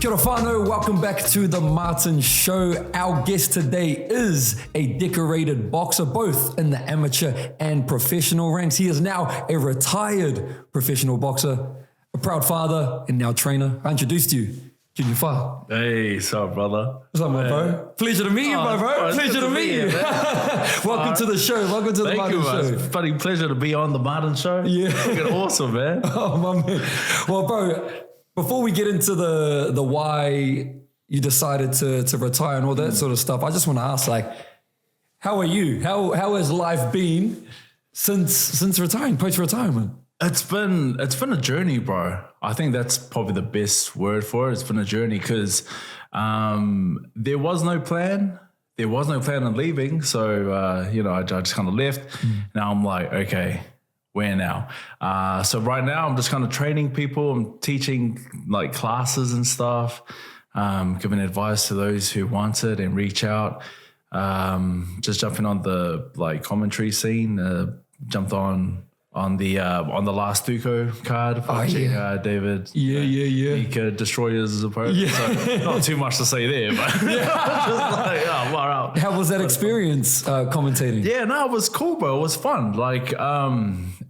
Kia ora whānau, welcome back to the Martin Show. Our guest today is a decorated boxer, both in the amateur and professional ranks. He is now a retired professional boxer, a proud father, and now trainer. I introduced you, Junior Fa. Hey, what's up, brother? What's up, my bro? Pleasure to meet you, my bro. Pleasure to meet you. Welcome to the show. Welcome to the Martin Show. It's a funny pleasure to be on the Martin Show. Yeah. Fucking awesome, man. Oh, my man. Well, bro, before we get into the why you decided to retire and all that sort of stuff, I just want to ask, like, how are you? How has life been since retiring, post-retirement? It's been a journey, bro. I think that's probably the best word for it. It's been a journey because there was no plan. There was no plan on leaving. So, I just kind of left. Now I'm like, okay, where now? So right now I'm just kind of training people. I'm teaching like classes and stuff, giving advice to those who want it and reach out. Just jumping on the like commentary scene, jumped on the last Thuko card watching David. Mika Destroyers as opposed. Yeah. So not too much to say there, but just like, wow. How was that experience commentating? Yeah, no, it was cool, bro. It was fun. Like,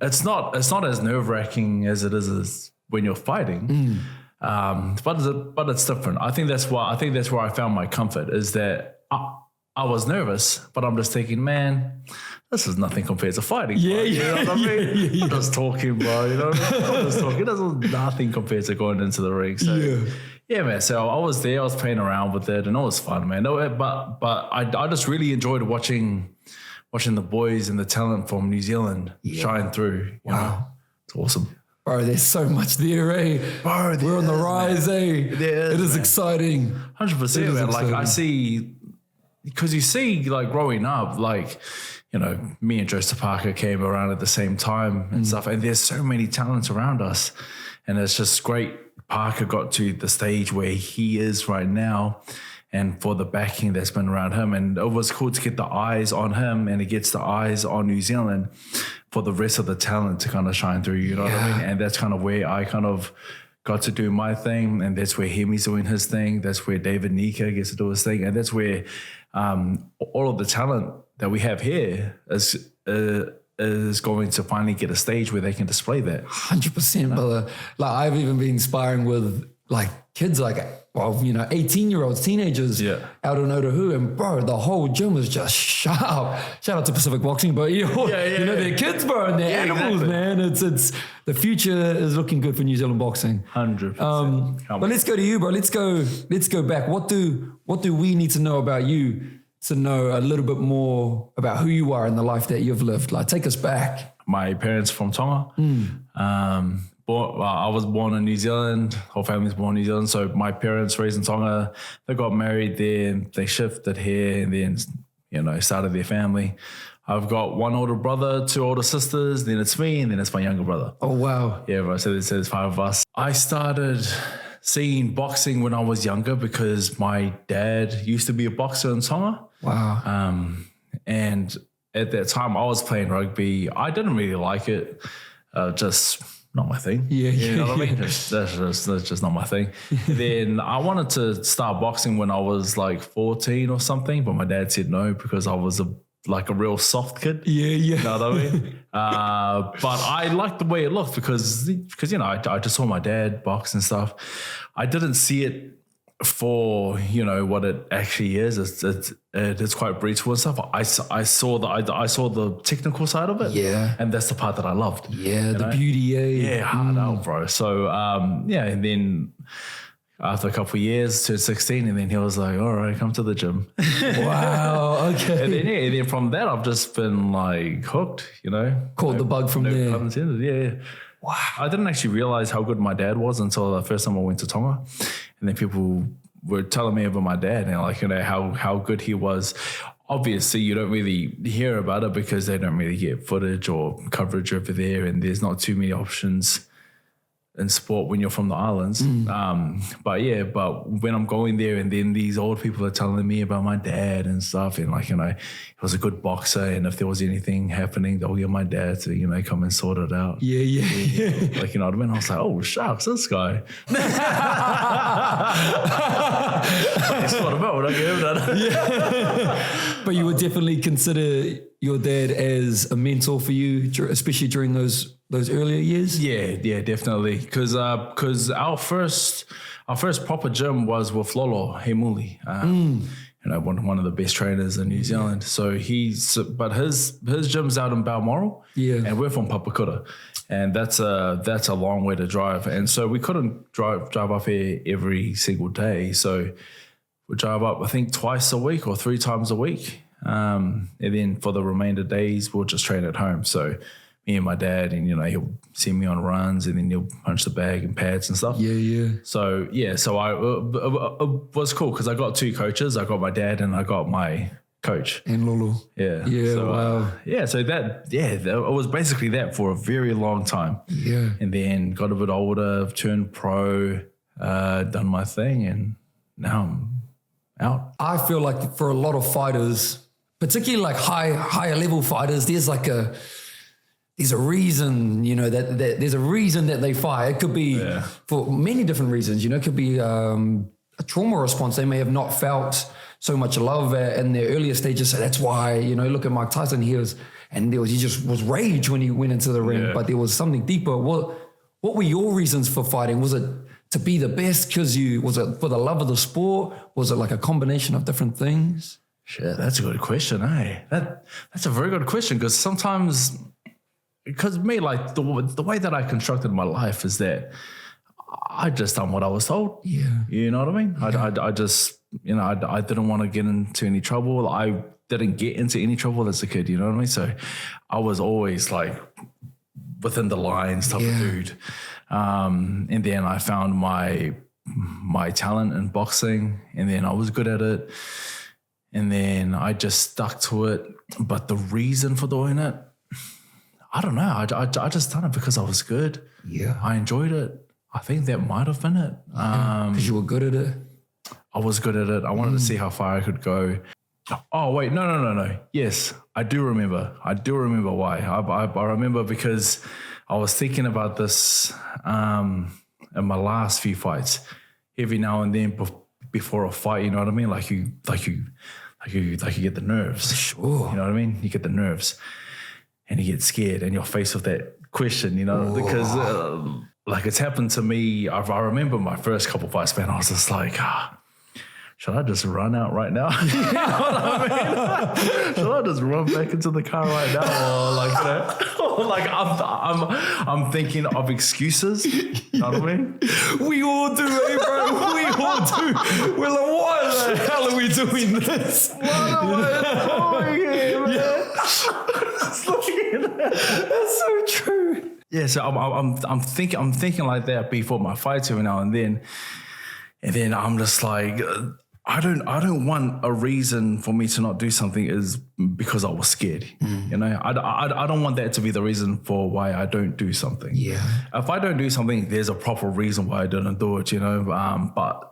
it's not as nerve-wracking as it is when you're fighting. But it's different. I think that's where I found my comfort is that I was nervous, but I'm just thinking, man, this is nothing compared to fighting. Bro. You know what I mean? I'm just talking, bro. You know what I mean? I'm just talking. There's nothing compared to going into the ring. So yeah, man. So I was there. I was playing around with it, and it was fun, man. But I just really enjoyed watching the boys and the talent from New Zealand shine through. Wow, it's awesome. Bro, there's so much there, eh? Bro, we're on the rise, man. Eh? It is exciting. 100%, man. Like I see, because you see, like growing up, like, you know, me and Joseph Parker came around at the same time and stuff, and there's so many talents around us, and it's just great. Parker got to the stage where he is right now, and for the backing that's been around him, and it was cool to get the eyes on him, and it gets the eyes on New Zealand for the rest of the talent to kind of shine through, you know what I mean? And that's kind of where I kind of got to do my thing, and that's where Hemi's doing his thing. That's where David Nika gets to do his thing, and that's where all of the talent that we have here is going to finally get a stage where they can display that. 100%, brother. Like I've even been sparring with like kids, like 18-year-olds, teenagers out in Otahu, and bro, the whole gym is just sharp. Shout out to Pacific Boxing, but they're kids, bro, and they're animals, man. It's the future is looking good for New Zealand boxing. 100%. But let's go to you, bro. Let's go back. What do we need to know about you to know a little bit more about who you are and the life that you've lived? Like, take us back. My parents from Tonga. I was born in New Zealand. Whole family's born in New Zealand. So my parents raised in Tonga. They got married there, and they shifted here, and then started their family. I've got one older brother, two older sisters. Then it's me, and then it's my younger brother. Oh wow! Yeah, bro. So there's 5 of us. I started seeing boxing when I was younger because my dad used to be a boxer in Tonga. Wow. And at that time, I was playing rugby. I didn't really like it. Just not my thing. You know what I mean? That's just not my thing. Then I wanted to start boxing when I was like 14 or something, but my dad said no because I was a real soft kid. You know what I mean? But I liked the way it looked because I just saw my dad box and stuff. I didn't see it for what it actually is. It's quite brutal and stuff. I saw the technical side of it. And that's the part that I loved. The beauty. Hard out, bro. So and then after a couple of years, turned 16, and then he was like, all right, come to the gym. Wow, okay. And then from that, I've just been like hooked, Caught the bug from there. Pun intended. Yeah. Wow. I didn't actually realize how good my dad was until the first time I went to Tonga. And then people were telling me about my dad and how good he was. Obviously, you don't really hear about it because they don't really get footage or coverage over there, and there's not too many options in sport when you're from the islands. But when I'm going there and then these old people are telling me about my dad and stuff, and like, he was a good boxer, and if there was anything happening, they'll get my dad to, come and sort it out. Yeah. Like, you know what I mean? I was like, oh, shucks, this guy. Sort him out when I get him done. But you would definitely consider your dad as a mentor for you, especially during those earlier years? Yeah, definitely. Because our first proper gym was with Lolo Hemuli, one of the best trainers in New Zealand. So but his gym's out in Balmoral, and we're from Papakura, and that's a long way to drive, and so we couldn't drive up here every single day. So we drive up, I think, twice a week or 3 times a week. And then for the remainder days, we'll just train at home. So me and my dad, and he'll see me on runs, and then he'll punch the bag and pads and stuff. So it was cool because I got 2 coaches. I got my dad and I got my coach. And Lulu. Wow. So it was basically that for a very long time. Yeah. And then got a bit older, turned pro, done my thing, and now I'm out. I feel like for a lot of fighters, particularly like higher level fighters, there's a reason, that there's a reason that they fight. It could be for many different reasons. It could be a trauma response. They may have not felt so much love in their earlier stages. So that's why, look at Mike Tyson. He just was rage when he went into the ring, but there was something deeper. What were your reasons for fighting? Was it to be the best was it for the love of the sport? Was it like a combination of different things? Shit, that's a good question, eh? That's a very good question, because sometimes, because me, like the way that I constructed my life is that I just done what I was told. Yeah. You know what I mean? Yeah. I just, I didn't want to get into any trouble. I didn't get into any trouble as a kid, you know what I mean? So I was always like within the lines type of dude. And then I found my talent in boxing, and then I was good at it. And then I just stuck to it. But the reason for doing it, I don't know. I just done it because I was good. Yeah. I enjoyed it. I think that might have been it. Because you were good at it? I was good at it. I wanted to see how far I could go. Oh, wait. No. Yes, I do remember. Why. I remember because I was thinking about this in my last few fights. Every now and then before a fight, you know what I mean? Like you get the nerves. Sure. You know what I mean? You get the nerves and you get scared, and you're faced with that question, because like it's happened to me. I remember my first couple fights, man, I was just like, should I just run out right now? You know what I mean? Should I just run back into the car right now? Or I'm thinking of excuses. You know what I mean? We all do, bro. We all do. We're like, why the hell are we doing this? What am I doing here, man? That's so true. Yeah, so I'm thinking like that before my fights every now and then I'm just like, I don't want a reason for me to not do something is because I was scared. I don't want that to be the reason for why I don't do something. Yeah. If I don't do something, there's a proper reason why I didn't do it. But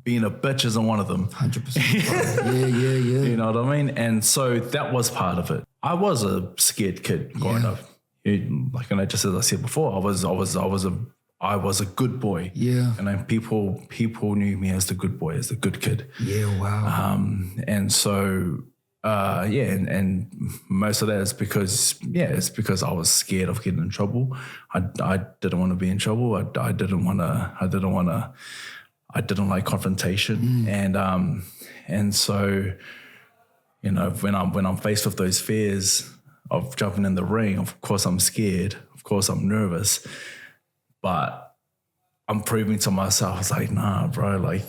being a bitch isn't one of them. 100%. Yeah. You know what I mean? And so that was part of it. I was a scared kid growing up. Just as I said before, I was a good boy. Yeah. And people knew me as the good boy, as the good kid. Yeah, wow. And so and most of that is because I was scared of getting in trouble. I didn't want to be in trouble. I didn't like confrontation. And so, when I'm faced with those fears of jumping in the ring, of course I'm scared. Of course I'm nervous. But I'm proving to myself, it's like, nah, bro,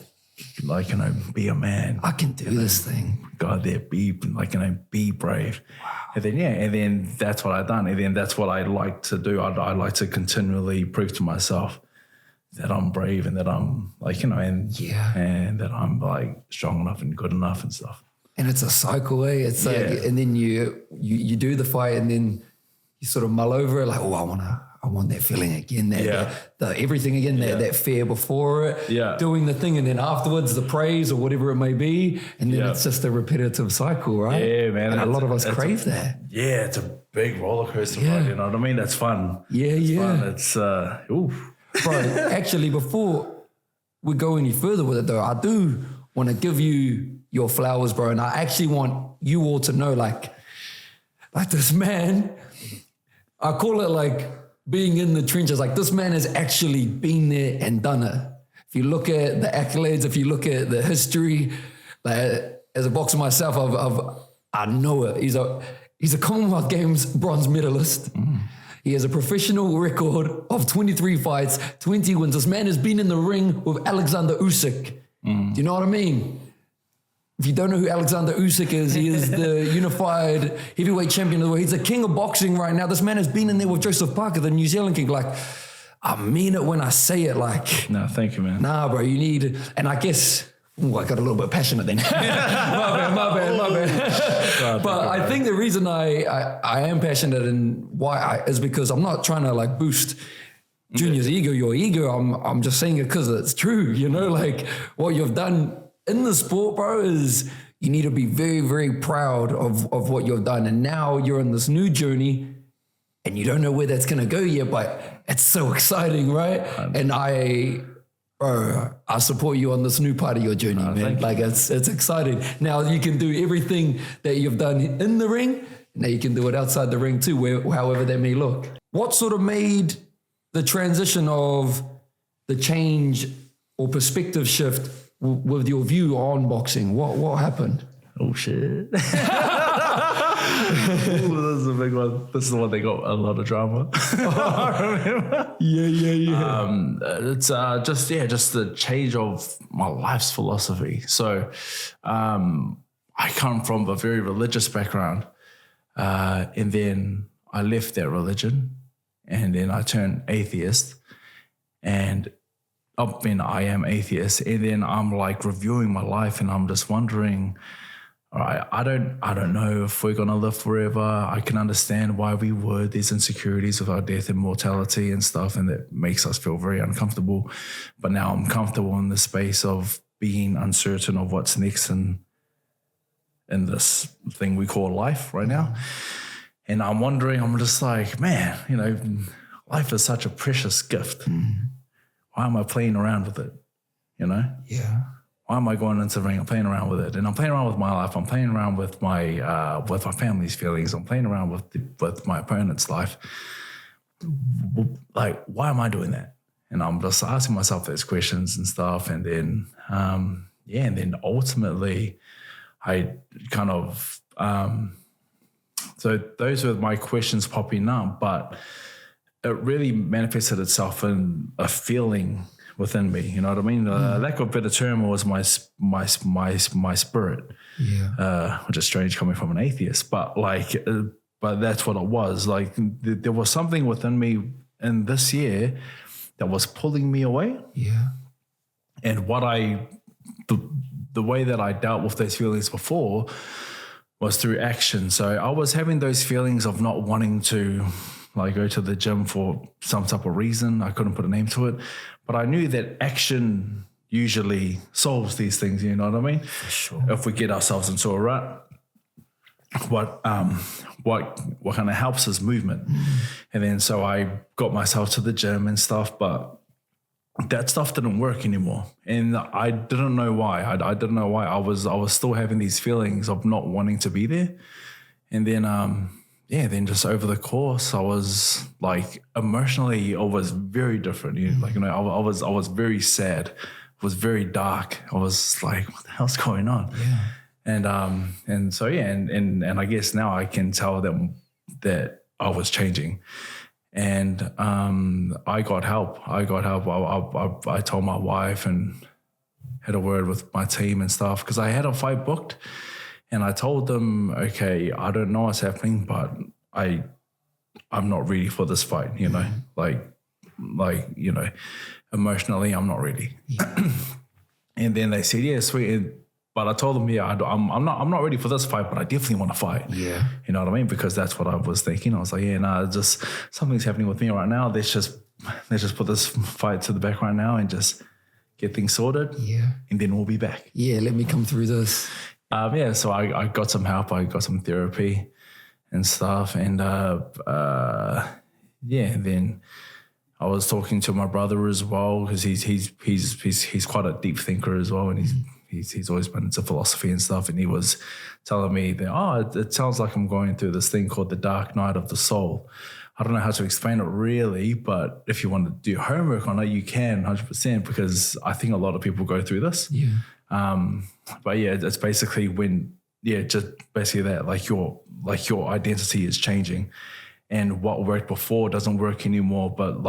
be a man. I can do this thing. God, be brave. Wow. And then that's what I've done. And then that's what I like to do. I like to continually prove to myself that I'm brave and that I'm and that I'm like strong enough and good enough and stuff. And it's a cycle, eh? It's like, and then you do the fight, and then you sort of mull over it, like, oh, I I want that feeling again, the everything again, that fear before it, doing the thing, and then afterwards the praise or whatever it may be, and then it's just a repetitive cycle, right? Yeah, man. And a lot of us crave that. Yeah, it's a big roller coaster ride, you know what I mean? That's fun. It's fun. It's, oof. Bro, actually, before we go any further with it though, I do want to give you your flowers, bro, and I actually want you all to know, like this man, I call it like being in the trenches. Like this man has actually been there and done it. If you look at the accolades, if you look at the history, like as a boxer myself, I know it. He's a Commonwealth Games bronze medalist. He has a professional record of 23 fights, 20 wins. This man has been in the ring with Alexander Usyk. Do you know what I mean? If you don't know who Alexander Usyk is, he is the unified heavyweight champion of the world. He's the king of boxing right now. This man has been in there with Joseph Parker, the New Zealand king. Like, I mean it when I say it. Like, no, thank you, man. Nah, bro, you need, and I guess, I got a little bit passionate then. my bad. But I think the reason I am passionate and why is because I'm not trying to like boost Junior's ego, your ego. I'm just saying it because it's true. You know, like what you've done in the sport, bro, is you need to be very, very proud of what you've done. And now you're on this new journey and you don't know where that's going to go yet, but it's so exciting, right? And I support you on this new part of your journey, man. Like it's exciting. Now you can do everything that you've done in the ring. Now you can do it outside the ring too, however that may look. What sort of made the transition of the change or perspective shift with your view on boxing? What happened? Oh shit. This is a big one. This is the one that got a lot of drama. I remember. Yeah. It's just the change of my life's philosophy. So I come from a very religious background, and then I left that religion, and then I turned atheist, and I am atheist, and then I'm like reviewing my life, and I'm just wondering, all right, I don't know if we're gonna live forever. I can understand why we would. There's insecurities of our death and mortality and stuff, and that makes us feel very uncomfortable. But now I'm comfortable in the space of being uncertain of what's next in this thing we call life right now. And I'm wondering, I'm just like, man, you know, life is such a precious gift. Why am I playing around with it? You know? Yeah. Why am I going into the ring? I'm playing around with it, and I'm playing around with my life. I'm playing around with my family's feelings. I'm playing around with my opponent's life. Like, why am I doing that? And I'm just asking myself those questions and stuff. And then, and then ultimately, I kind of so those were my questions popping up, but it really manifested itself in a feeling within me, you know what I mean? Lack of a better term was my spirit, which is strange coming from an atheist, but but that's what it was. Like there was something within me in this year that was pulling me away. Yeah. And the way that I dealt with those feelings before was through action. So I was having those feelings of not wanting to like go to the gym for some type of reason. I couldn't put a name to it, but I knew that action usually solves these things. You know what I mean? For sure. If we get ourselves into a rut, what kind of helps is movement. And then so I got myself to the gym and stuff, but that stuff didn't work anymore. And I didn't know why. I didn't know why. I was still having these feelings of not wanting to be there. And then then just over the course, I was like emotionally, it was very different. I was very sad. It was very dark. I was like, what the hell's going on? Yeah. And I guess now I can tell that I was changing. And I got help. I told my wife and had a word with my team and stuff because I had a fight booked. And I told them, okay, I don't know what's happening, but I'm not ready for this fight, you know, like, you know, emotionally, I'm not ready. Yeah. And then they said, yeah, sweet. But I told him, I'm not ready for this fight, but I definitely want to fight. Yeah. You know what I mean? Because that's what I was thinking. I was like, just something's happening with me right now. Let's just put this fight to the back right now and just get things sorted. Yeah. And then we'll be back. Yeah, let me come through this. So I got some help. I got some therapy and stuff. And then I was talking to my brother as well, because he's quite a deep thinker as well, and he's always been into philosophy and stuff. And he was telling me that, it sounds like I'm going through this thing called the dark night of the soul. I don't know how to explain it really, but if you want to do homework on it, you can 100%, because I think a lot of people go through this. Yeah. But yeah, it's basically just basically that, like your identity is changing, and what worked before doesn't work anymore, but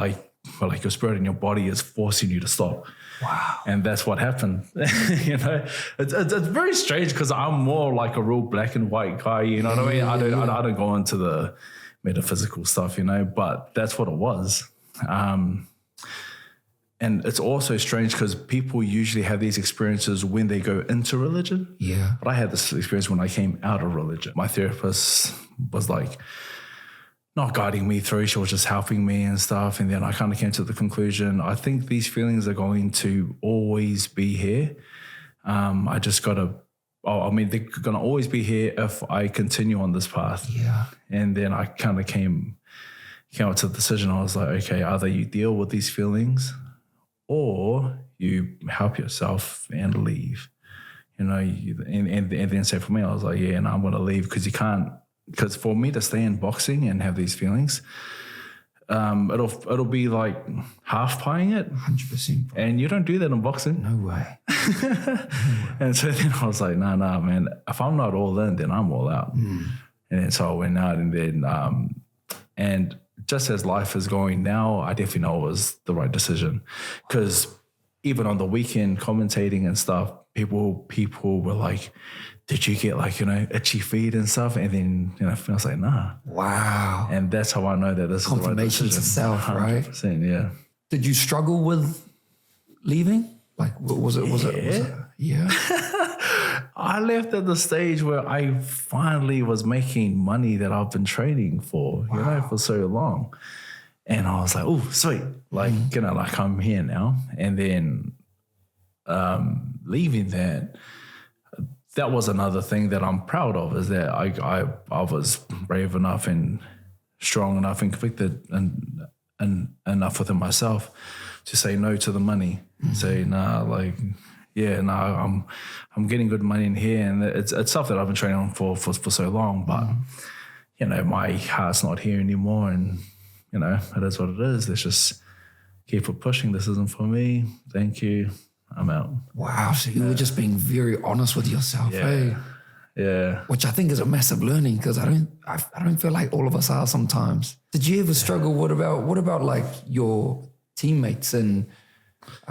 your spirit and your body is forcing you to stop. Wow. And that's what happened. It's very strange, because I'm more like a real black and white guy, you know what I mean? I don't go into the metaphysical stuff, but that's what it was. And it's also strange, because people usually have these experiences when they go into religion. Yeah. But I had this experience when I came out of religion. My therapist was like not guiding me through, she was just helping me and stuff. And then I kind of came to the conclusion, I think these feelings are going to always be here. I just got to, they're going to always be here if I continue on this path. Yeah. And then I kind of came up to the decision. I was like, okay, either you deal with these feelings or you help yourself and leave, and then say for me, I was like, and I'm going to leave, because for me to stay in boxing and have these feelings, it'll be like half pieing it. 100%. And you don't do that in boxing. No way. And so then I was like, nah, man, if I'm not all in, then I'm all out. And then so I went out, and then, and just as life is going now, I definitely know it was the right decision, because even on the weekend commentating and stuff, people were like, did you get itchy feet and stuff? And then, I was like, nah. Wow. And that's how I know that this is the right decision. Confirmation to self, right? 100%, yeah. Did you struggle with leaving? Was it? Yeah. I left at the stage where I finally was making money that I've been training for, for so long. And I was like, oh, sweet. I'm here now. And then leaving that was another thing that I'm proud of, is that I was brave enough and strong enough and convicted and enough within myself to say no to the money. Say, I'm getting good money in here, and it's stuff that I've been training on for so long, but my heart's not here anymore, and it is what it is. Let's just keep it pushing. This isn't for me. Thank you. I'm out. Wow. So you were just being very honest with yourself, eh? Yeah. Which I think is a massive learning, because I don't feel like all of us are sometimes. Did you ever struggle? What about like your teammates and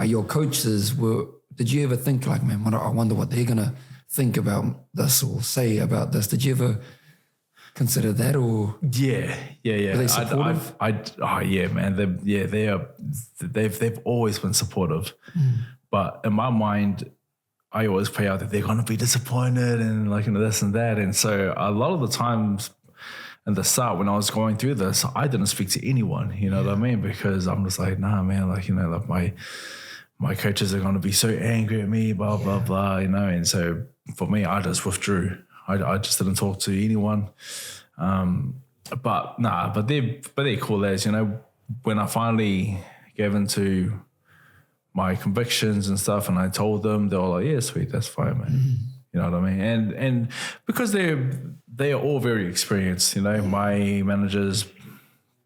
your coaches? Did you ever think like, man, I wonder what they're gonna think about this or say about this? Did you ever consider that? Or yeah. Were they supportive? Man. They've always been supportive. But in my mind, I always play out that they're going to be disappointed and this and that. And so a lot of the times in the start when I was going through this, I didn't speak to anyone, you know what I mean? Because I'm just like, nah, man, my coaches are going to be so angry at me, blah, blah, blah, And so for me, I just withdrew. I just didn't talk to anyone. But they're cool lads, when I finally gave into my convictions and stuff, and I told them, they were like, yeah, sweet, that's fine, man. You know what I mean? And because they are all very experienced, my manager's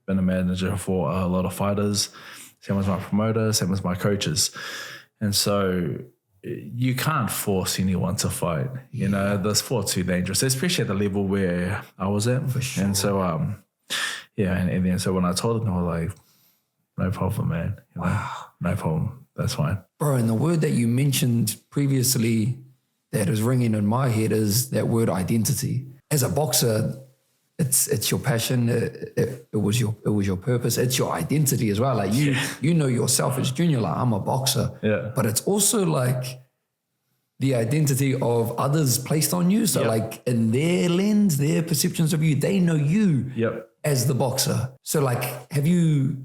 been a manager for a lot of fighters, same as my promoter, same as my coaches. And so you can't force anyone to fight. The sport's too dangerous, especially at the level where I was at. For sure. And so, and then so when I told them, they were like, no problem, man. Wow. No problem. That's fine. Bro, and the word that you mentioned previously that is ringing in my head is that word identity. As a boxer, it's your passion. It was your purpose. It's your identity as well. Like you know yourself as Junior. Like, I'm a boxer. Yeah. But it's also like the identity of others placed on you. So like in their lens, their perceptions of you, they know you as the boxer. So like, have you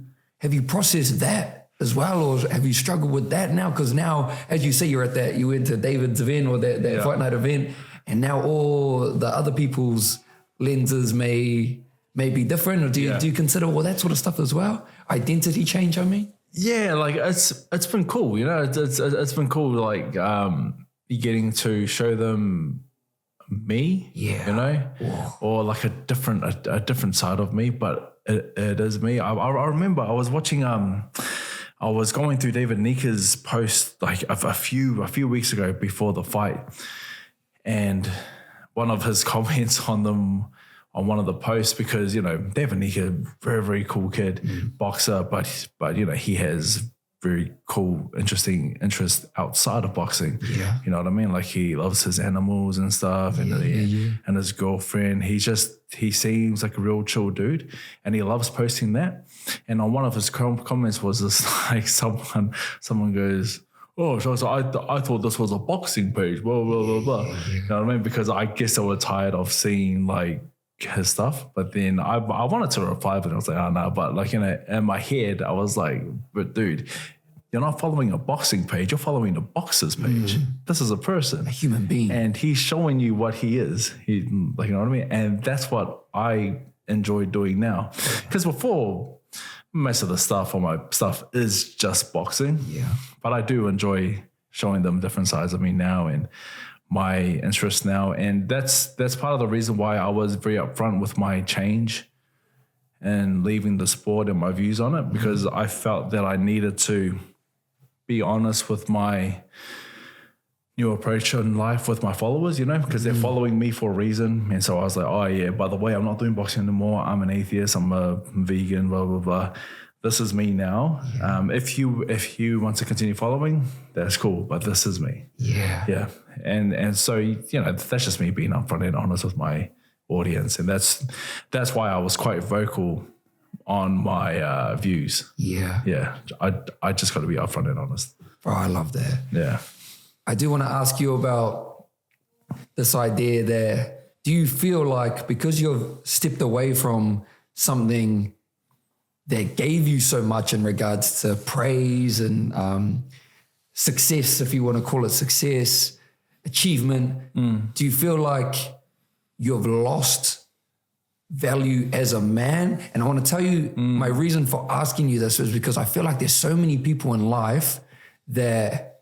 processed that as well? Or have you struggled with that now? Because now, as you say, you went to David's event or that Fight Night event, and now all the other people's lenses may be different. Or do you consider all that sort of stuff as well? Identity change, I mean? Yeah, like it's been cool, you know, it's been cool, like getting to show them me, you know, or like a different side of me, but it is me. I remember I was watching, I was going through David Nika's post like a few weeks ago before the fight, and one of his comments on one of the posts, because, you know, David Nika, very, very cool kid, boxer, but you know, he has very cool, interesting interests outside of boxing. Yeah. You know what I mean? Like he loves his animals and stuff, and his girlfriend. He seems like a real chill dude, and he loves posting that. And on one of his comments was this, like someone goes, "Oh, so I thought this was a boxing page, blah, blah, blah, blah." You know what I mean? Because I guess they were tired of seeing like his stuff. But then I wanted to reply, but I was like, oh no. But like, you know, in my head, I was like, but dude, you're not following a boxing page, you're following the boxer's page. This is a person. A human being. And he's showing you what he is. Like, you know what I mean? And that's what I enjoy doing now. Because before, most of the stuff on my stuff is just boxing. Yeah. But I do enjoy showing them different sides of me now and my interests now. And that's part of the reason why I was very upfront with my change and leaving the sport and my views on it, because I felt that I needed to be honest with my new approach in life with my followers, you know, because they're following me for a reason. And so I was like, oh yeah, by the way, I'm not doing boxing anymore. I'm an atheist. I'm a vegan, blah, blah, blah. This is me now. Yeah. If you want to continue following, that's cool, but this is me. Yeah. Yeah. And so, you know, that's just me being upfront and honest with my audience. And that's why I was quite vocal on my views. Yeah. Yeah. I just got to be upfront and honest. Oh, I love that. Yeah. I do want to ask you about this idea there. Do you feel like because you've stepped away from something that gave you so much in regards to praise and success, if you want to call it success, achievement, do you feel like you've lost value as a man? And I want to tell you my reason for asking you this is because I feel like there's so many people in life that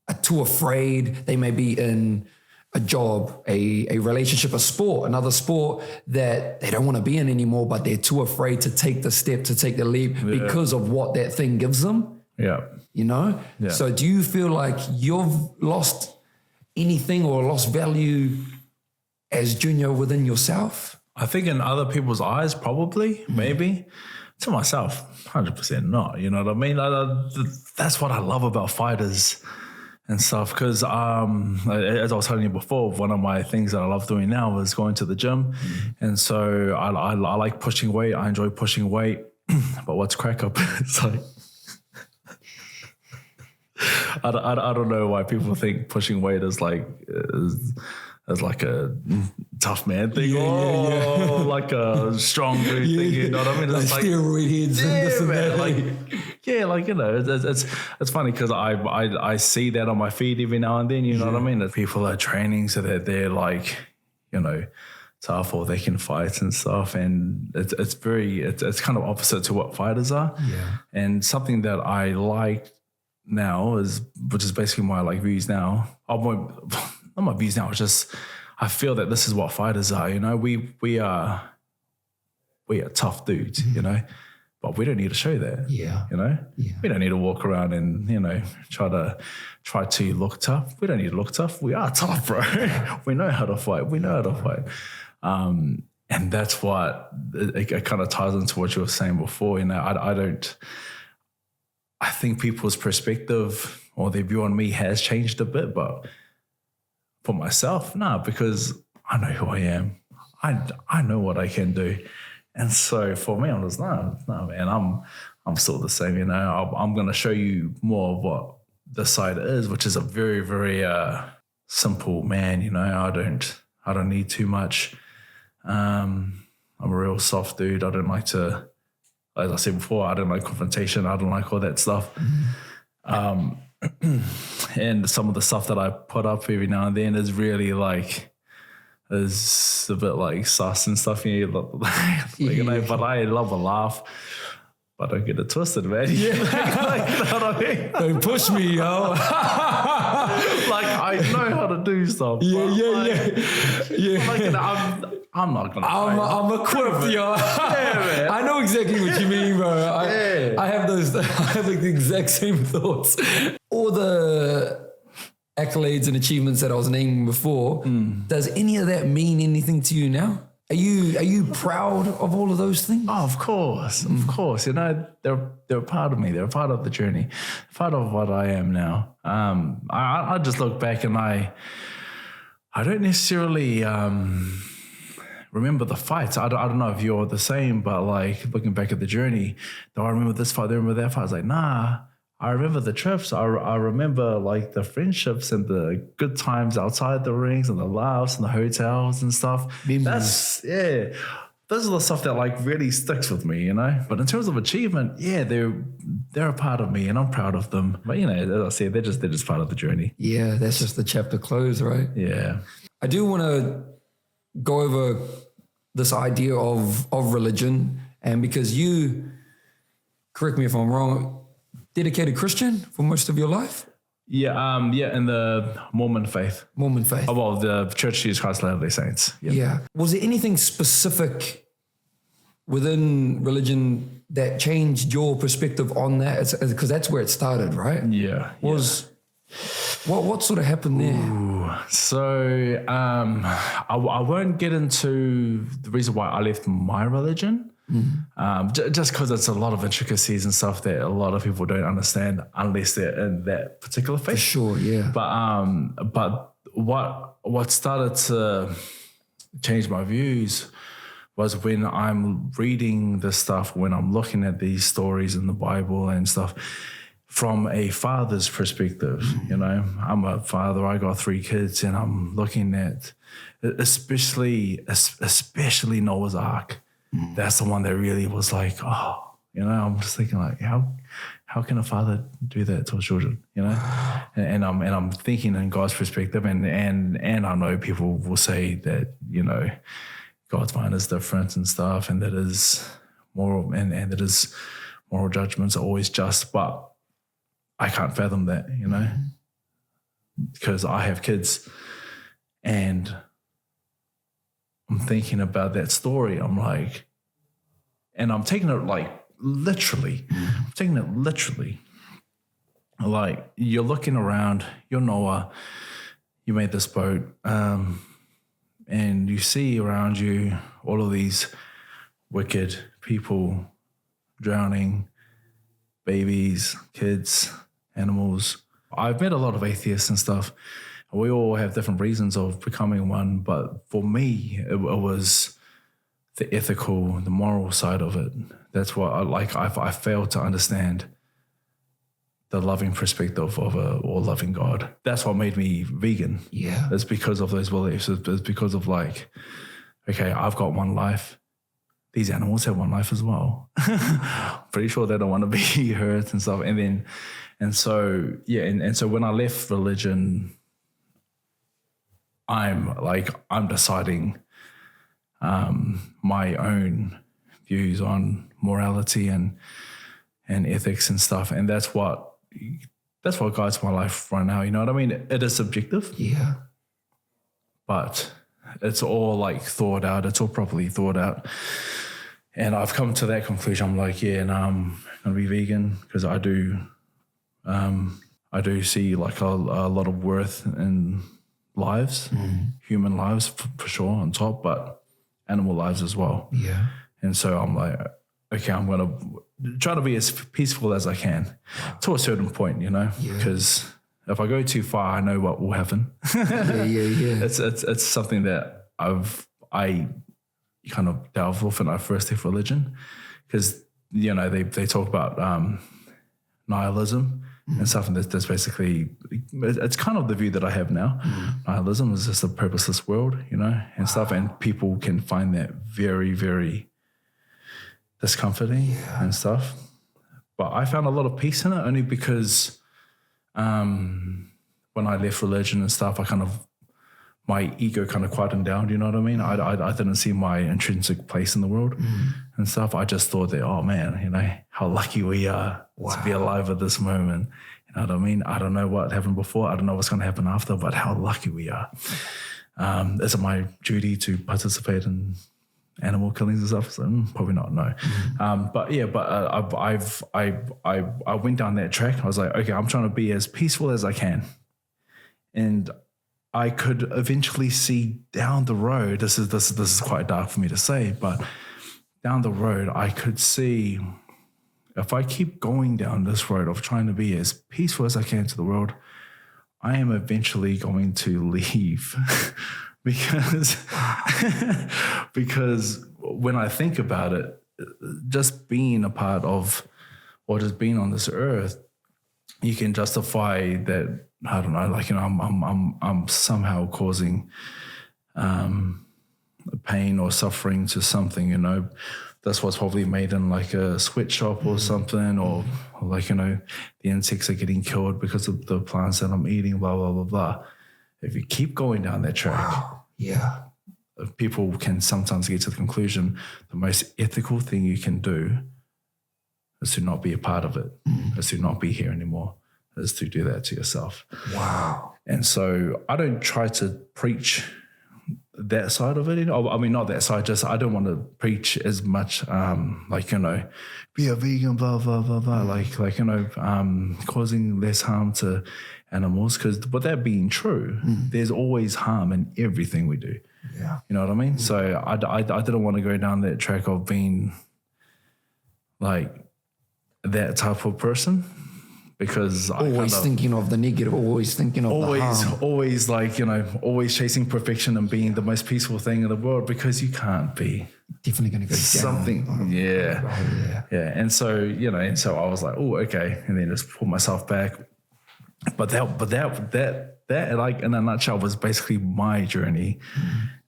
are too afraid. They may be in a job, a relationship, a sport, another sport that they don't want to be in anymore, but they're too afraid to take the step, to take the leap because of what that thing gives them. Yeah. You know? Yeah. So do you feel like you've lost anything or lost value as Junior within yourself? I think in other people's eyes, probably, maybe. To myself, 100% not. You know what I mean? That's what I love about fighters and stuff. Because as I was telling you before, one of my things that I love doing now is going to the gym. And so I like pushing weight. I enjoy pushing weight. But what's crack up is like, I don't know why people think pushing weight is like a tough man thing, like a strong dude thing. You know what I mean? It's like steroid heads and this and that. Like you know, it's funny because I see that on my feed every now and then. You know what I mean? That people are training so that they're like, you know, tough or they can fight and stuff, and it's kind of opposite to what fighters are. Yeah. And something that I like now which is basically my like views now. Not my views now. It's just I feel that this is what fighters are. You know, we are tough dudes. You know, but we don't need to show that. Yeah. You know, we don't need to walk around and, you know, try to look tough. We don't need to look tough. We are tough, bro. We know how to fight. We know how to fight. And that's what it kind of ties into what you were saying before. You know, I think people's perspective or their view on me has changed a bit, but for myself, no, because I know who I am. I know what I can do. And so for me, I'm just, no, man, I'm still the same, you know. I'm going to show you more of what the side is, which is a very, very simple man, you know. I don't need too much. I'm a real soft dude. I don't like to, as I said before, I don't like confrontation. I don't like all that stuff. And some of the stuff that I put up every now and then is really like, is a bit like sus and stuff. You know, you know, but I love a laugh. But don't get it twisted, man. Yeah. Like, you know what I mean? Don't push me, yo. Like, I know how to do stuff. Yeah. Like, you know, I'm not gonna. I'm equipped, yo. Yeah, man. I know exactly what you mean, bro. I have those. I have like the exact same thoughts. All the accolades and achievements that I was naming before. Does any of that mean anything to you now? Are you proud of all of those things? Oh, of course. You know, they're a part of me. They're a part of the journey, part of what I am now. I just look back and I don't necessarily remember the fights. I don't know if you're the same, but like looking back at the journey, do I remember this fight? Do I remember that fight? I was like, nah. I remember the trips. I remember like the friendships and the good times outside the rings and the laughs and the hotels and stuff. Those are the stuff that like really sticks with me, you know. But in terms of achievement, yeah, they're a part of me and I'm proud of them. But you know, as I said, they're just part of the journey. Yeah, that's just the chapter closed, right? Yeah. I do want to go over this idea of religion, and because you, correct me if I'm wrong, dedicated Christian for most of your life? Yeah, in the Mormon faith. Mormon faith. Oh, well, the Church of Jesus Christ of Latter-day Saints. Yeah. Was there anything specific within religion that changed your perspective on that? Because that's where it started, right? Yeah. What sort of happened there? Ooh, so I won't get into the reason why I left my religion. Just because it's a lot of intricacies and stuff that a lot of people don't understand unless they're in that particular faith. For sure, yeah. But what started to change my views was when I'm reading this stuff, when I'm looking at these stories in the Bible and stuff from a father's perspective. You know, I'm a father, I got 3 kids, and I'm looking at especially Noah's Ark. That's the one that really was like, oh, you know, I'm just thinking like, how can a father do that to his children, you know? And I'm thinking in God's perspective, and I know people will say that, you know, God's mind is different and stuff, and that is moral, and that his moral judgments are always just, but I can't fathom that, you know, because I have kids, and I'm thinking about that story. I'm like, and I'm taking it like literally. I'm taking it literally. Like, you're looking around, you're Noah, you made this boat, and you see around you all of these wicked people drowning, babies, kids, animals. I've met a lot of atheists and stuff. We all have different reasons of becoming one, but for me, it was the ethical, the moral side of it. That's what I failed to understand the loving perspective of a all-loving God. That's what made me vegan. Yeah. It's because of those beliefs. It's because of like, okay, I've got one life. These animals have one life as well. Pretty sure they don't want to be hurt and stuff. And so when I left religion, I'm deciding my own views on morality and ethics and stuff, and that's what guides my life right now. You know what I mean? It is subjective, yeah, but it's all like thought out. It's all properly thought out, and I've come to that conclusion. I'm like, yeah, and I'm gonna be vegan because I do see like a lot of worth in lives, human lives for sure on top, but animal lives as well. Yeah. And so I'm like, okay, I'm going to try to be as peaceful as I can to a certain point, you know, because if I go too far, I know what will happen. Yeah. It's something that I kind of delved off when I first left religion, because, you know, they talk about nihilism, and stuff. And that's basically, it's kind of the view that I have now. Nihilism is just a purposeless world, you know, and stuff. And people can find that very, very discomforting and stuff. But I found a lot of peace in it only because when I left religion and stuff, my ego kind of quietened down, you know what I mean? I didn't see my intrinsic place in the world and stuff. I just thought that, oh man, you know, how lucky we are to be alive at this moment. You know what I mean? I don't know what happened before. I don't know what's going to happen after, but how lucky we are. Is it my duty to participate in animal killings and stuff? So, probably not, no. I went down that track. I was like, okay, I'm trying to be as peaceful as I can. And I could eventually see down the road, this is quite dark for me to say, but down the road, I could see if I keep going down this road of trying to be as peaceful as I can to the world, I am eventually going to leave because when I think about it, just being a part of what has been on this earth, you can justify that. I don't know, like, you know, I'm somehow causing pain or suffering to something, you know. That's what's probably made in like a sweatshop or something, or like, you know, the insects are getting killed because of the plants that I'm eating, blah, blah, blah, blah. If you keep going down that track, people can sometimes get to the conclusion the most ethical thing you can do is to not be a part of it, is to not be here anymore. Is to do that to yourself. Wow. And so I don't try to preach that side of it. You know? I mean, not that side, just I don't want to preach as much, like, you know, be a vegan, blah, blah, blah, blah, like, you know, causing less harm to animals. Because with that being true, there's always harm in everything we do. Yeah. You know what I mean? So I didn't want to go down that track of being like that type of person. Because thinking of the negative, always thinking of the harm. Always like, you know, always chasing perfection and being the most peaceful thing in the world, because you can't be. Definitely going to go down. Something, yeah. And so, you know, and so I was like, oh, okay. And then just pull myself back. But that like in a nutshell was basically my journey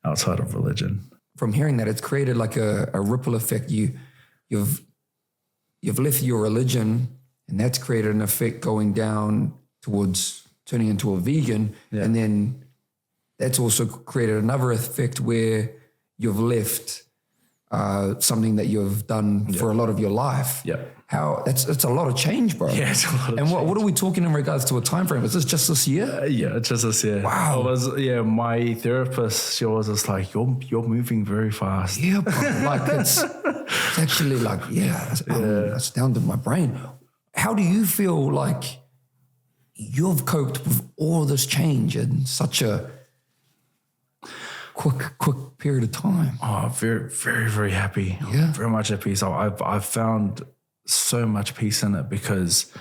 outside of religion. From hearing that, it's created like a ripple effect. You've left your religion, and that's created an effect going down towards turning into a vegan. Yeah. And then that's also created another effect where you've left something that you've done for a lot of your life. Yeah. It's a lot of change, bro. Yeah, it's a lot of change. And what are we talking in regards to a time frame? Is this just this year? Yeah, just this year. Wow. My therapist, she was just like, you're moving very fast. Yeah, bro. Like it's actually like, that's down to my brain. How do you feel like you've coped with all this change in such a quick period of time? Oh, very, very, very happy. Yeah. Very much at peace. I've found so much peace in it because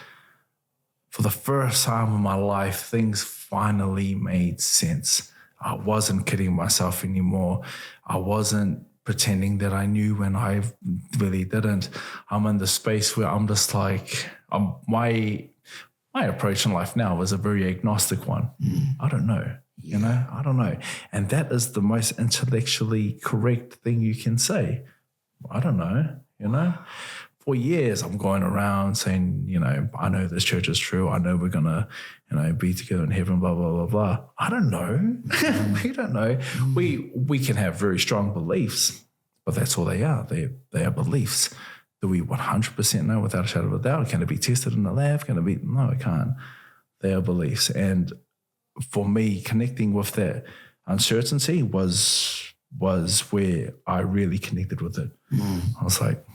for the first time in my life, things finally made sense. I wasn't kidding myself anymore. I wasn't pretending that I knew when I really didn't. I'm in the space where I'm just like, my approach in life now is a very agnostic one. I don't know, you know, I don't know. And that is the most intellectually correct thing you can say. I don't know, you know. For years, I'm going around saying, you know, I know this church is true. I know we're going to, you know, be together in heaven, blah, blah, blah, blah. I don't know. We don't know. We can have very strong beliefs, but that's all they are. They are beliefs. Do we 100% know without a shadow of a doubt? Can it be tested in the lab? No, it can't. They are beliefs. And for me, connecting with that uncertainty was where I really connected with it. I was like,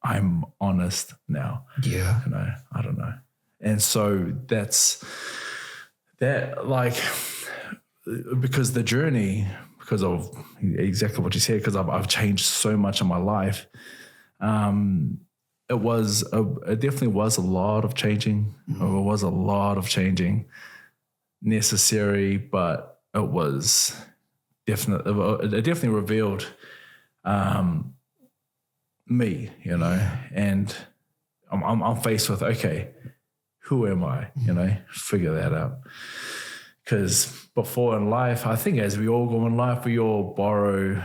I'm honest now. Yeah. You know, I don't know. And so that's that, like, because the journey, because of exactly what you said, because I've changed so much in my life. It definitely was a lot of changing. It was a lot of changing necessary, but it definitely revealed me, you know, and I'm faced with, okay, who am I? You know, figure that out. Because before in life, I think as we all go in life, we all borrow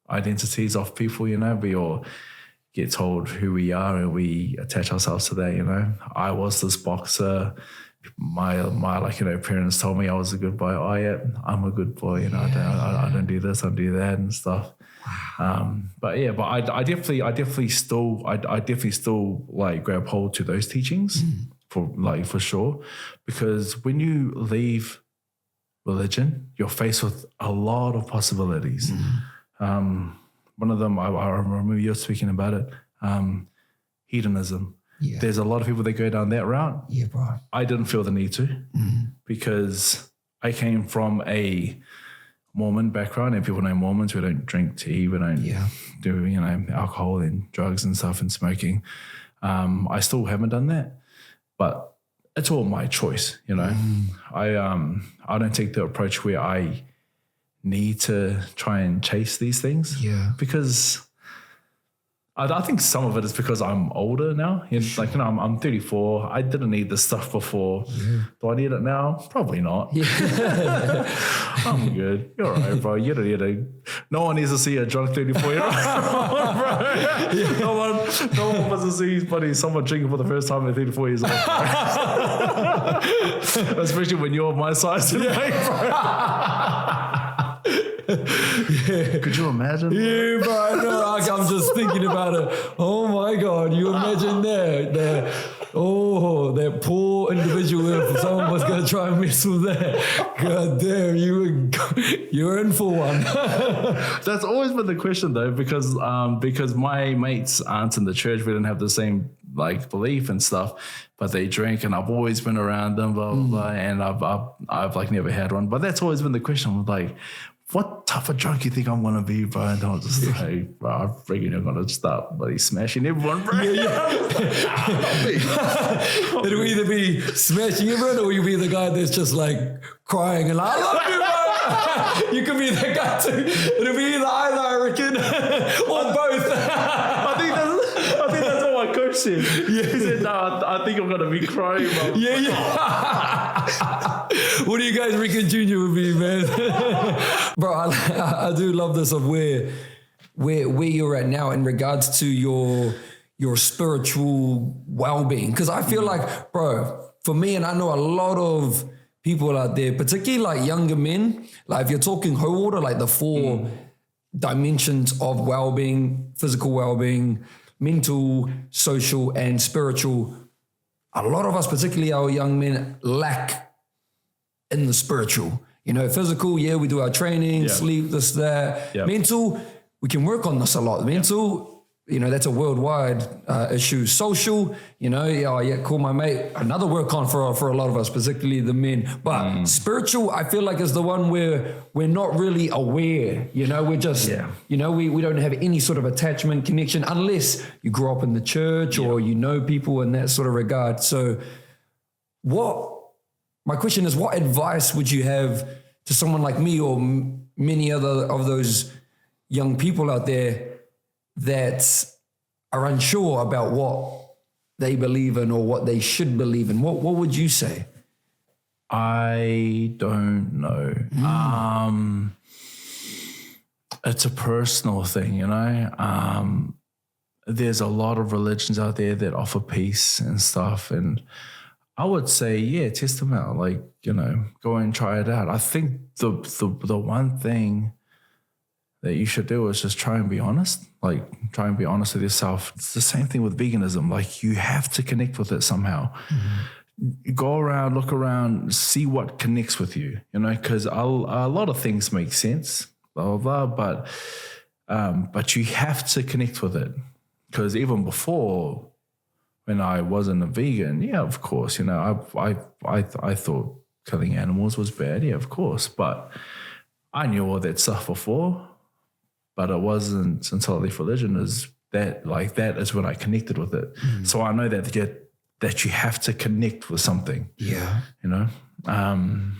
identities off people, you know, we all get told who we are and we attach ourselves to that, you know. I was this boxer. My like, you know, parents told me I was a good boy. Oh yeah, I'm a good boy, you know, I don't do this, I do that and stuff. But I definitely still like grab hold to those teachings for sure, because when you leave religion, you're faced with a lot of possibilities. One of them, I remember you were speaking about it, hedonism. Yeah. There's a lot of people that go down that route. Yeah, bro. I didn't feel the need to because I came from a Mormon background, and people know Mormons. We don't drink tea. We don't do, you know, alcohol and drugs and stuff and smoking. I still haven't done that, but it's all my choice, you know. I don't take the approach where I need to try and chase these things. Yeah. Because I think some of it is because I'm older now. Like, you know, I'm 34. I didn't need this stuff before. Yeah. Do I need it now? Probably not. Yeah. I'm good. You're all right, bro. You don't need to. No one needs to see a drunk 34-year-old. Yeah. No one wants to see someone drinking for the first time at 34 years old. Especially when you're my size today, bro. Yeah. Could you imagine? Yeah, bro. I know. I'm just thinking about it. Oh my God, you imagine that? That poor individual. If someone was gonna try and mess with that, God damn, you're in for one. That's always been the question though, because my mates aren't in the church. We didn't have the same like belief and stuff, but they drink, and I've always been around them, blah blah blah, and I've like never had one. But that's always been the question. Like, what type of drunk you think I'm gonna be, bro? And I'm just like, bro, I'm freaking you're gonna start bloody smashing everyone, bro. Yeah. It'll either be smashing everyone, or you'll be the guy that's just like crying and like, I love you, bro. You could be that guy too. It'll be either I reckon, or both. I think that's what my coach said. Yeah. He said, no, I think I'm gonna be crying, bro. Yeah. What do you guys reckon Junior would be, man? Bro, I do love this of where you're at now in regards to your spiritual well-being. Because I feel like, bro, for me, and I know a lot of people out there, particularly like younger men, like if you're talking whole order, like the four dimensions of well-being, physical well-being, mental, social, and spiritual, a lot of us, particularly our young men, lack in the spiritual. You know, physical, yeah, we do our training, sleep, this, that. Yep. Mental, we can work on this a lot. Mental, you know, that's a worldwide issue. Social, you know, cool, my mate. Another work on for a lot of us, particularly the men. But spiritual, I feel like is the one where we're not really aware. You know, we're just, you know, we don't have any sort of attachment, connection, unless you grew up in the church or you know people in that sort of regard. So my question is, what advice would you have to someone like me or many other of those young people out there that are unsure about what they believe in or what they should believe in? What would you say? I don't know. It's a personal thing, you know. There's a lot of religions out there that offer peace and stuff, and I would say, test them out. Like, you know, go and try it out. I think the one thing that you should do is just try and be honest. Like, try and be honest with yourself. It's the same thing with veganism. Like, you have to connect with it somehow. Go around, look around, see what connects with you, you know, because a lot of things make sense, blah, blah, blah, but you have to connect with it. Because even before, when I wasn't a vegan, of course, you know, I thought killing animals was bad, of course, but I knew all that stuff before, but it wasn't until I left religion that is when I connected with it. So I know that you have to connect with something, you know, and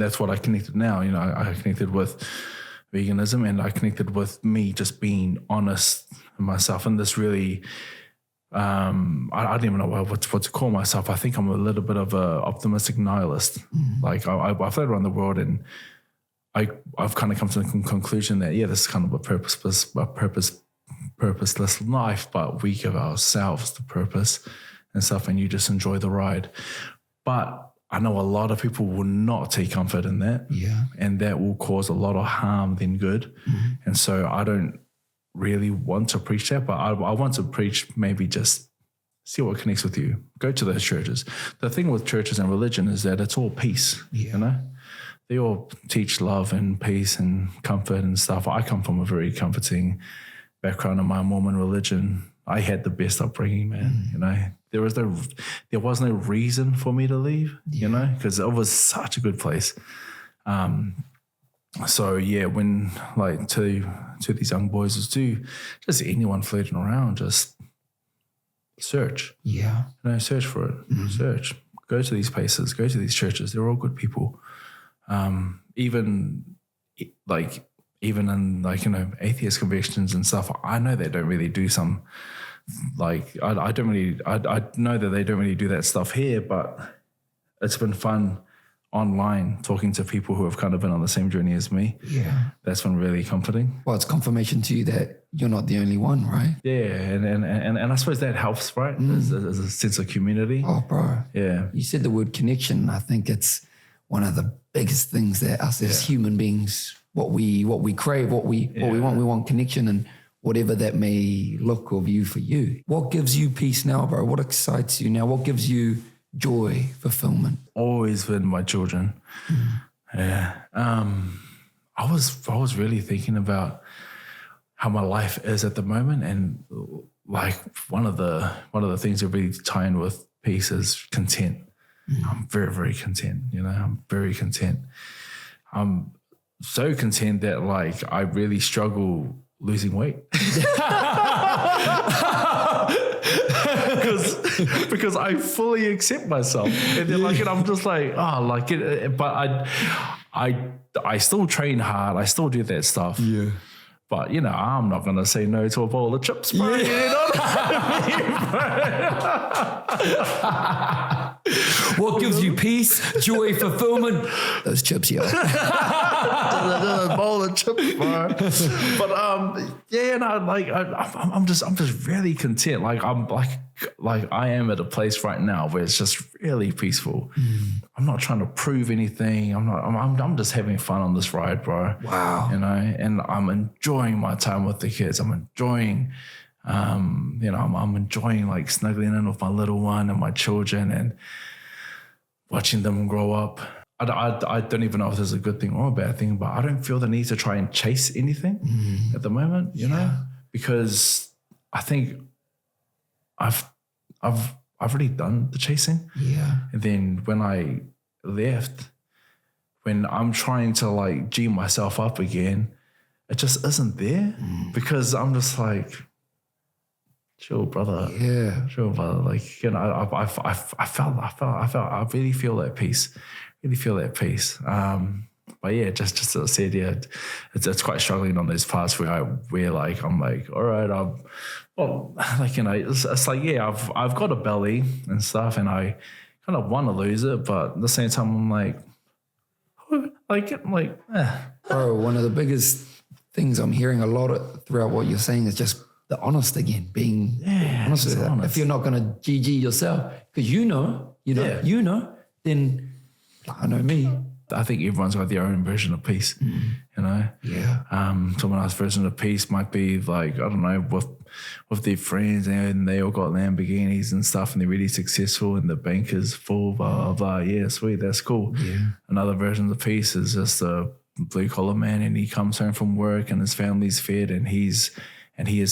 that's what I connected now. You know, I connected with veganism, and I connected with me just being honest with myself in this really I don't even know what to call myself. I think I'm a little bit of a optimistic nihilist. Like I've lived around the world, and I've kind of come to the conclusion that this is kind of a purposeless life, but we give ourselves the purpose and stuff, and you just enjoy the ride. But I know a lot of people will not take comfort in that, and that will cause a lot of harm than good. And so I don't really want to preach that, but I want to preach maybe just see what connects with you. Go to those churches. The thing with churches and religion is that it's all peace, you know? They all teach love and peace and comfort and stuff. I come from a very comforting background in my Mormon religion. I had the best upbringing, man, you know? There was no reason for me to leave, you know, because it was such a good place. So when like to these young boys is to just anyone floating around, just search. Search for it. Search. Go to these places. Go to these churches. They're all good people. Even in like, you know, atheist convictions and stuff, I know they don't really do some like I know that they don't really do that stuff here, but it's been fun online talking to people who have kind of been on the same journey as me. That's been really comforting. Well, it's confirmation to you that you're not the only one, right? And I suppose that helps, right? There's a sense of community. Oh, bro. You said the word connection. I think it's one of the biggest things that us as human beings, what we crave, what we want. We want connection, and whatever that may look or view for you. What gives you peace now, bro? What excites you now? What gives you joy, fulfillment? Always been my children. I was really thinking about how my life is at the moment, and like one of the things that really tie in with peace is content. I'm very, very content. You know, I'm very content. I'm so content that like I really struggle losing weight. Because I fully accept myself, and then like, and I'm just like, but I still train hard. I still do that stuff. But you know, I'm not gonna say no to a bowl of chips, bro. You know what I mean, what gives you peace, joy, fulfillment? Those chips, a bowl of chips, bro. But I'm just really content. Like I am at a place right now where it's just really peaceful. I'm not trying to prove anything. I'm just having fun on this ride, bro. Wow. You know, and I'm enjoying my time with the kids. I'm enjoying, I'm enjoying like snuggling in with my little one and my children and watching them grow up. I don't even know if this is a good thing or a bad thing, but I don't feel the need to try and chase anything at the moment, you know, because I think I've already done the chasing. And then when I left, when I'm trying to like G myself up again, it just isn't there because I'm just like, chill, brother. Chill, brother. Like, you know, I really feel that peace. Really feel that peace. But yeah, just as I said, it's quite struggling on those parts where I'm like, all right, like, you know, it's like, I've got a belly and stuff, and I kind of want to lose it, but at the same time, I'm like, Bro, one of the biggest things I'm hearing a lot throughout what you're saying is just the honest again, being honest with that. If you're not going to GG yourself, because you know, then I know me. I think everyone's got their own version of peace, you know? Someone else's version of peace might be like, I don't know, with their friends, and they all got Lamborghinis and stuff, and they're really successful, and the bank is full, blah, blah, blah. Yeah, sweet, that's cool. Another version of peace is just a blue-collar man, and he comes home from work, and his family's fed, and he is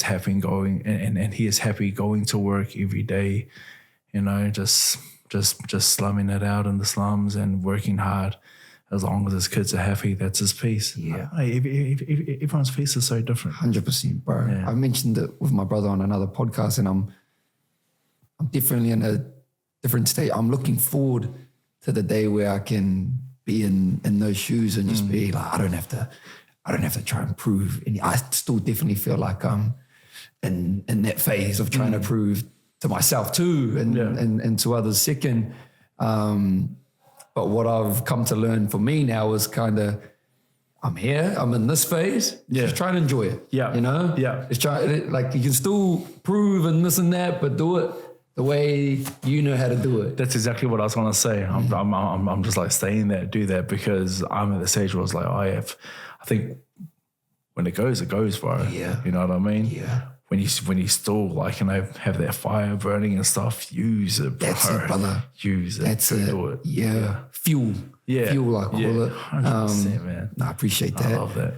happy going, and he is happy going to work every day, you know, just slumming it out in the slums and working hard. As long as his kids are happy, that's his peace. Everyone's peace is so different. 100%, bro. I mentioned it with my brother on another podcast, and I'm definitely in a different state. I'm looking forward to the day where I can be in those shoes and just be like, I don't have to try and prove any. I still definitely feel like I'm in that phase of trying to prove to myself too, and to others second. But what I've come to learn for me now is kind of, I'm here, I'm in this phase, just try and enjoy it. Yeah. You know? Yeah. Just try, like you can still prove and this and that, but do it the way you know how to do it. That's exactly what I was going to say. I'm just like staying there, do that, because I'm at the stage where I was like, I think when it goes, bro. Yeah. You know what I mean? Yeah. When you still like, you know, have that fire burning and stuff, use it, bro. That's it, brother. Use it. That's it. Do it. Yeah. Fuel. Yeah. Fuel, I call it. 100%, man. I appreciate that. I love that.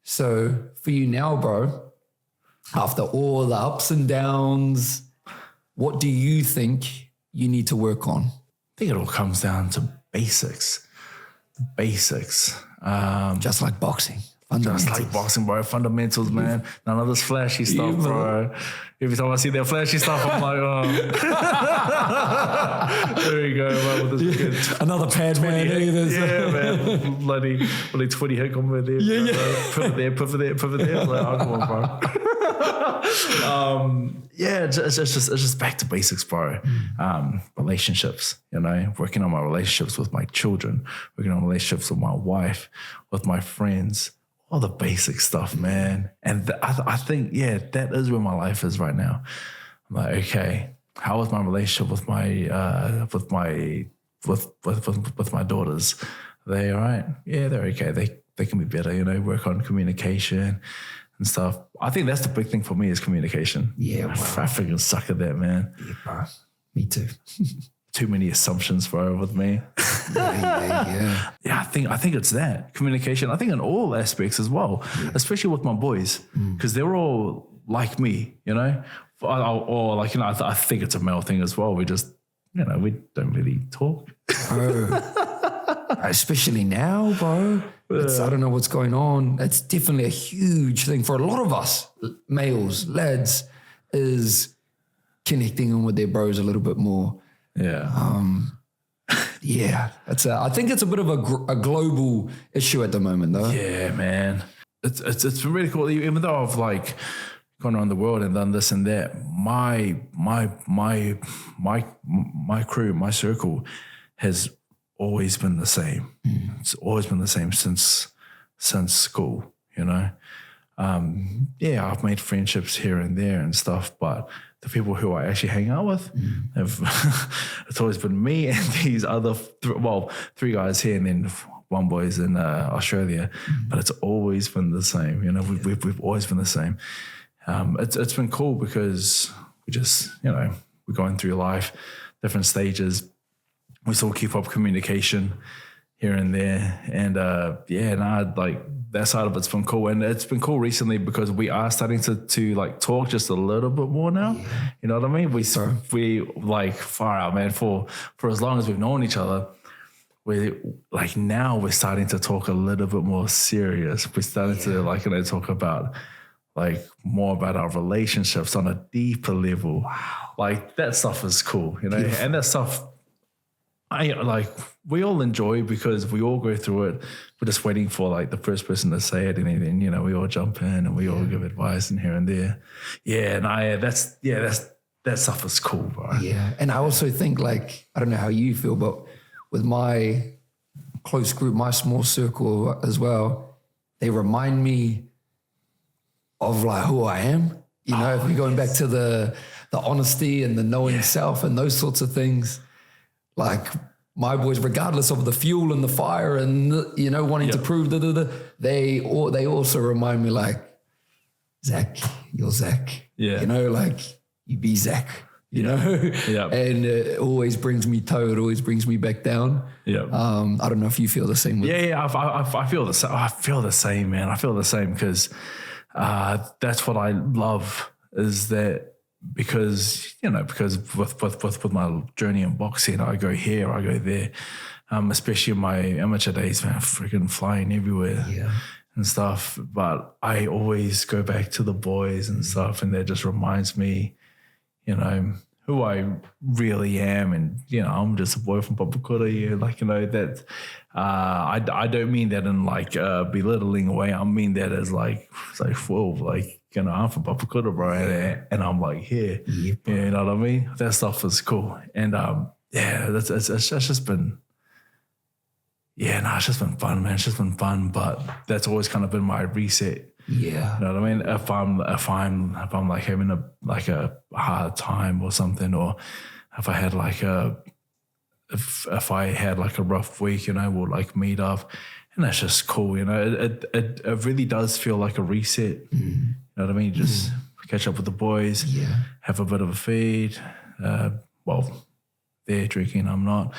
So for you now, bro, after all the ups and downs, what do you think you need to work on? I think it all comes down to basics. Just like boxing. Just like boxing, bro. Fundamentals, man. None of this flashy stuff, bro. Every time I see that flashy stuff, I'm like, oh. There you go, man. With this Another pad, man. Yeah, man. Bloody 20 hit combo there. Yeah. Pivot there. Like, oh, come on, bro. It's just back to basics, bro. Relationships, you know, working on my relationships with my children, working on relationships with my wife, with my friends. All the basic stuff, man. And I think, that is where my life is right now. I'm like, okay, how is my relationship with my daughters? Are they all right? Yeah, they're okay. They can be better, you know, work on communication and stuff. I think that's the big thing for me is communication. Yeah, wow. I freaking suck at that, man. Yeah, bro. Me too. Too many assumptions, bro, with me. Yeah. Yeah, I think it's that communication. I think in all aspects as well, especially with my boys, because they're all like me, you know, or like, you know, I think it's a male thing as well. We just, you know, we don't really talk. Especially now, bro. I don't know what's going on. It's definitely a huge thing for a lot of us, males, lads, is connecting in with their bros a little bit more. Yeah. I think it's a bit of a global issue at the moment, though. Yeah, man. It's been really cool. Even though I've like gone around the world and done this and that, my crew, my circle has always been the same. It's always been the same since school, you know. I've made friendships here and there and stuff, but the people who I actually hang out with, it's always been me and these other, three guys here and then one boy's in Australia, but it's always been the same. You know, we've always been the same. It's been cool because we just, you know, we're going through life, different stages. We still keep up communication here and there. And like that side of it's been cool. And it's been cool recently because we are starting to like talk just a little bit more now. Yeah. You know what I mean? We like far out, man, for as long as we've known each other, we like now we're starting to talk a little bit more serious. We're starting to like, you know, talk about like more about our relationships on a deeper level. Wow. Like that stuff is cool, you know, beautiful. And that stuff we all enjoy because we all go through it. We're just waiting for like the first person to say it, and then, you know, we all jump in and we all give advice and here and there. Yeah, and that stuff is cool, bro. Yeah, and I also think, like, I don't know how you feel, but with my close group, my small circle as well, they remind me of like who I am. You know, if we're going back to the honesty and the knowing self and those sorts of things. Like my boys, regardless of the fuel and the fire and, you know, wanting to prove, they also remind me like, Zach, you're Zach. Yeah. You know, like you be Zach, you know? Yeah. And it always brings me it always brings me back down. Yeah. I don't know if you feel the same. I feel the same. I feel the same, man. I feel the same because that's what I love is that. Because with my journey in boxing, I go here, I go there, especially in my amateur days, man, freaking flying everywhere and stuff. But I always go back to the boys and stuff, and that just reminds me, you know, who I really am. And, you know, I'm just a boy from Papakura, like, you know, that I don't mean that in like belittling way. I mean that as like, whoa, like, you know, I'm from Papakura, bro, and I'm like here. Yeah, you know what I mean? That stuff is cool. And it's just been, it's just been fun, man. It's just been fun, but that's always kind of been my reset. Yeah. You know what I mean? If I'm like having a hard time or something, or if I had like if I had like a rough week, you know, we'll like meet up, and that's just cool. You know, it really does feel like a reset. You know what I mean? Just catch up with the boys, have a bit of a feed. Well, they're drinking, I'm not,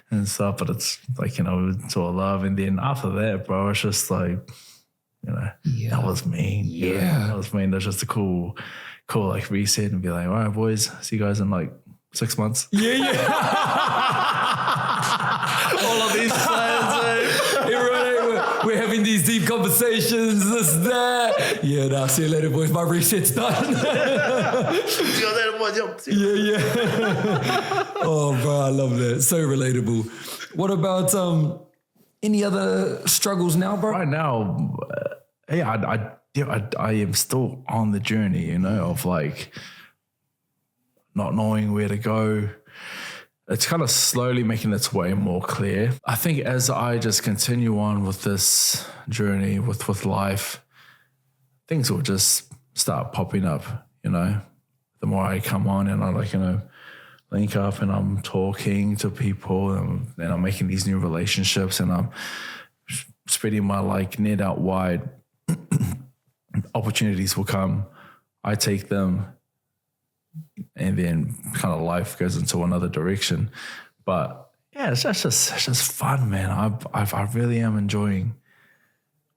and stuff. But it's like, you know, it's all love. And then after that, bro, it's just like, you know, that was mean. Yeah. That was mean. That's just a cool like reset and be like, all right, boys, see you guys in like 6 months. Yeah. All of these plans, we're having these deep conversations, this, that. Yeah, now see you later, boys. My reset's done. See you later, boys. Yeah. Oh, bro, I love that. So relatable. What about any other struggles now, bro? Right now, I am still on the journey, you know, of like not knowing where to go. It's kind of slowly making its way more clear. I think as I just continue on with this journey with life, things will just start popping up, you know. The more I come on and I like, you know, link up and I'm talking to people and I'm making these new relationships and I'm spreading my like net out wide, opportunities will come. I take them, and then kind of life goes into another direction. But yeah, it's just fun, man. I really am enjoying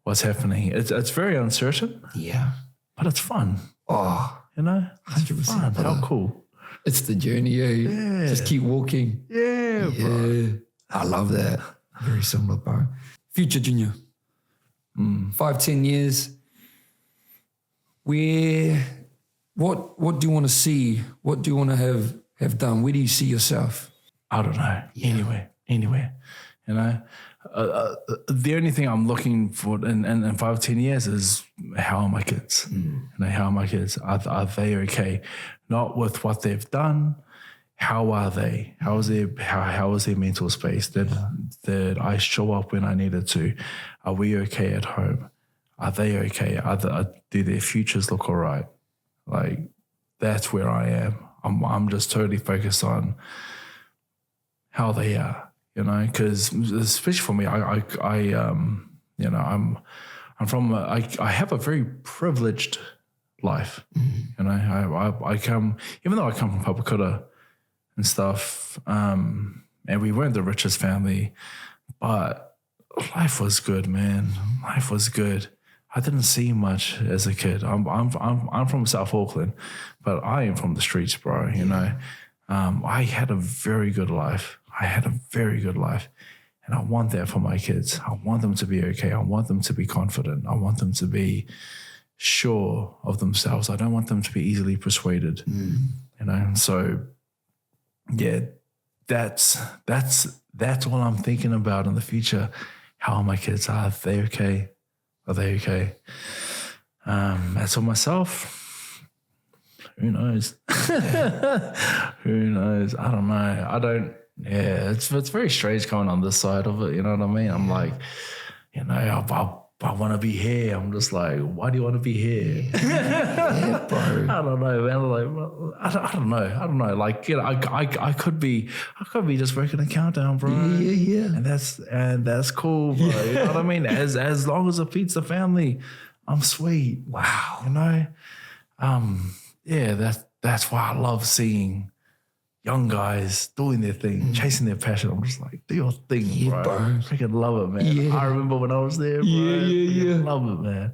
what's happening. It's very uncertain. Yeah. But it's fun. Oh, you know? 100%. Fun. How cool. It's the journey, yeah. Just keep walking. Yeah, bro. I love that. Very similar, bro. Future Junior. 5-10 years. What do you want to see? What do you want to have done? Where do you see yourself? I don't know. Anywhere. You know, the only thing I'm looking for in 5-10 years is how are my kids? You know, how are my kids? Are they okay? Not with what they've done. How are they? How is their mental space? Did I show up when I needed to? Are we okay at home? Are they okay? Do their futures look all right? Like, that's where I am. I'm just totally focused on how they are, you know, because especially for me, I you know, I'm from I have a very privileged life, you know. I come, even though I come from Papakura and stuff, and we weren't the richest family, but life was good, man. Life was good. I didn't see much as a kid. I'm from South Auckland, but I am from the streets, bro. You know, I had a very good life. And I want that for my kids. I want them to be okay. I want them to be confident. I want them to be sure of themselves. I don't want them to be easily persuaded. You know, so yeah, that's all I'm thinking about in the future. How are my kids? Are they okay? Are they okay? As for myself, who knows? Who knows? I don't know. It's very strange coming on this side of it. You know what I mean? I'm like, you know, I want to be here. I'm just like, why do you want to be here? Yeah, bro. I don't know, man. Like, I don't know. Like, you know, I could be just working a countdown, bro. Yeah. And that's cool, bro. You know what I mean? As long as it feeds the family, I'm sweet. Wow. You know? Yeah, that's why I love seeing young guys doing their thing, chasing their passion. I'm just like, do your thing, bro. I freaking love it, man. Yeah. I remember when I was there, bro. Yeah. Love it, man.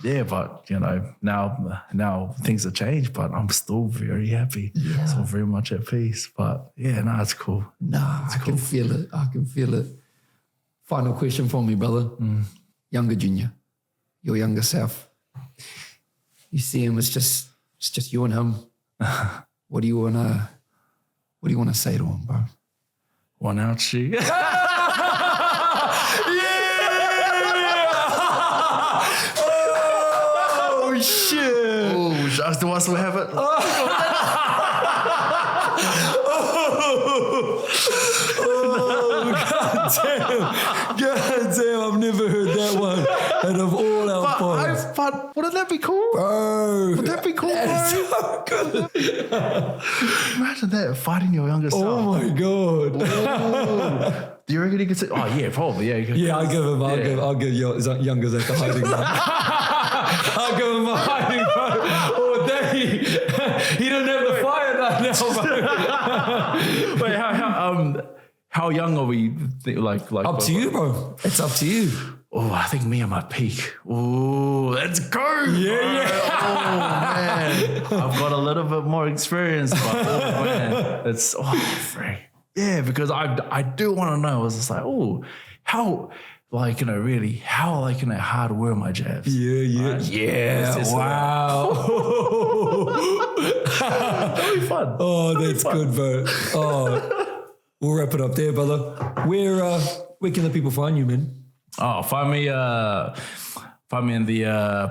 Yeah, but you know, now things have changed, but I'm still very happy. Yeah. Still very much at peace. But yeah, no, it's cool. I can feel it. Final question for me, brother. Younger Junior, your younger self. You see him, it's just you and him. What do you wanna say to him, bro? One out, she. Oh Oh, shit. Oh, just the ones we have it. God damn, I've never heard that one. And of all our pods. But wouldn't that be cool? Bro. Would that be cool, That's bro? so good. Imagine that, fighting your younger self. Oh my God. Oh. Do you reckon he could say, oh yeah, probably, yeah. Yeah, I'll give him, I'll give younger Zach a hiding, bro. I'll give him a hiding, bro. Oh, dang. He don't have the fire now, bro. Wait, how young are we? Like up to you, bro. It's up to you. Oh, I think me at my peak. Oh, let's go. Yeah. Oh, man. I've got a little bit more experience, but oh, man. It's, freak. Yeah, because I do want to know. I was just like, oh, how, like, really, how, like, hard were my jabs? Yeah. Right? Yeah. Wow. That'll be fun. Oh, that's good, bro. Oh, we'll wrap it up there, brother. Where can the people find you, man? Oh, find me in the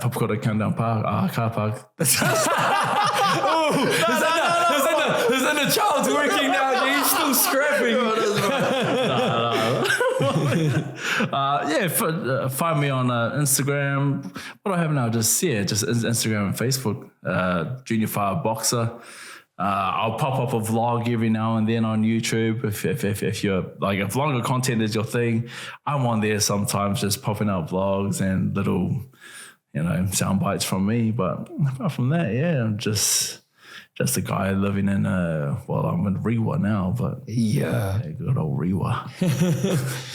Papakota Countdown Park, car park. Is that the child's working now? He's still scrapping. Find me on Instagram. What do I have now? Just Instagram and Facebook. Junior Fire Boxer. I'll pop up a vlog every now and then on YouTube. If you're like, if longer content is your thing, I'm on there sometimes just popping out vlogs and little, sound bites from me. But apart from that, yeah, I'm just a guy living in I'm in Rewa now, but yeah, good old Rewa.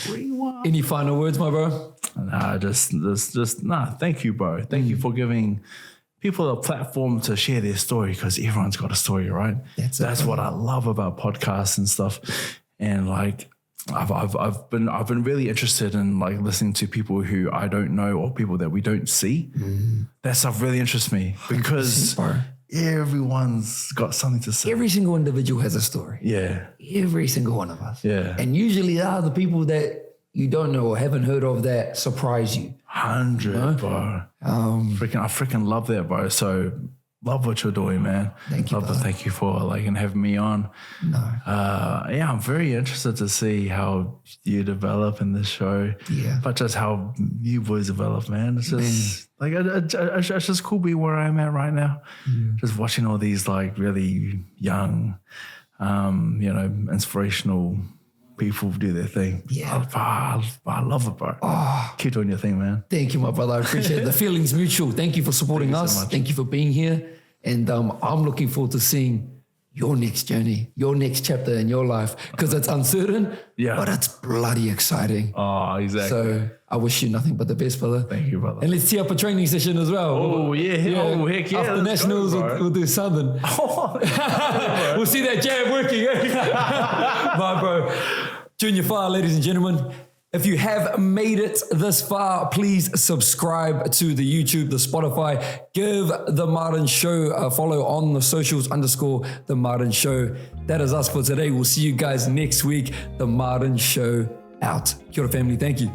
Rewa. Any final words, my bro? Nah, thank you, bro. Thank you for giving people a platform to share their story, because everyone's got a story, right? That's what I love about podcasts and stuff. And like, I've been really interested in like listening to people who I don't know or people that we don't see. That stuff really interests me, because everyone's got something to say. Every single individual has a story. Yeah. Every single one of us. Yeah. And usually they are the people that you don't know or haven't heard of that surprise you. 100, bro. I freaking love that, bro. So love what you're doing, man. Thank you. Thank you for having me on. No. I'm very interested to see how you develop in this show. Yeah. But just how you boys develop, man. It's just it's just cool being where I'm at right now. Yeah. Just watching all these like really young, inspirational people do their thing. Yeah. I love it, bro. Oh, keep doing your thing, man. Thank you, my brother. I appreciate it. The feeling's mutual. Thank you for supporting us. So thank you for being here. And I'm looking forward to seeing your next journey, your next chapter in your life, because it's uncertain, but it's bloody exciting. Oh, exactly. So I wish you nothing but the best, brother. Thank you, brother. And let's tee up a training session as well. Oh, yeah. Oh, heck yeah. After Nationals, we'll do Southern. We'll see that jab working. Bye, bro. Junior Fire, ladies and gentlemen. If you have made it this far, please subscribe to the YouTube, the Spotify. Give The Martin Show a follow on the socials _The Martin Show. That is us for today. We'll see you guys next week. The Martin Show out. Kia ora, family. Thank you.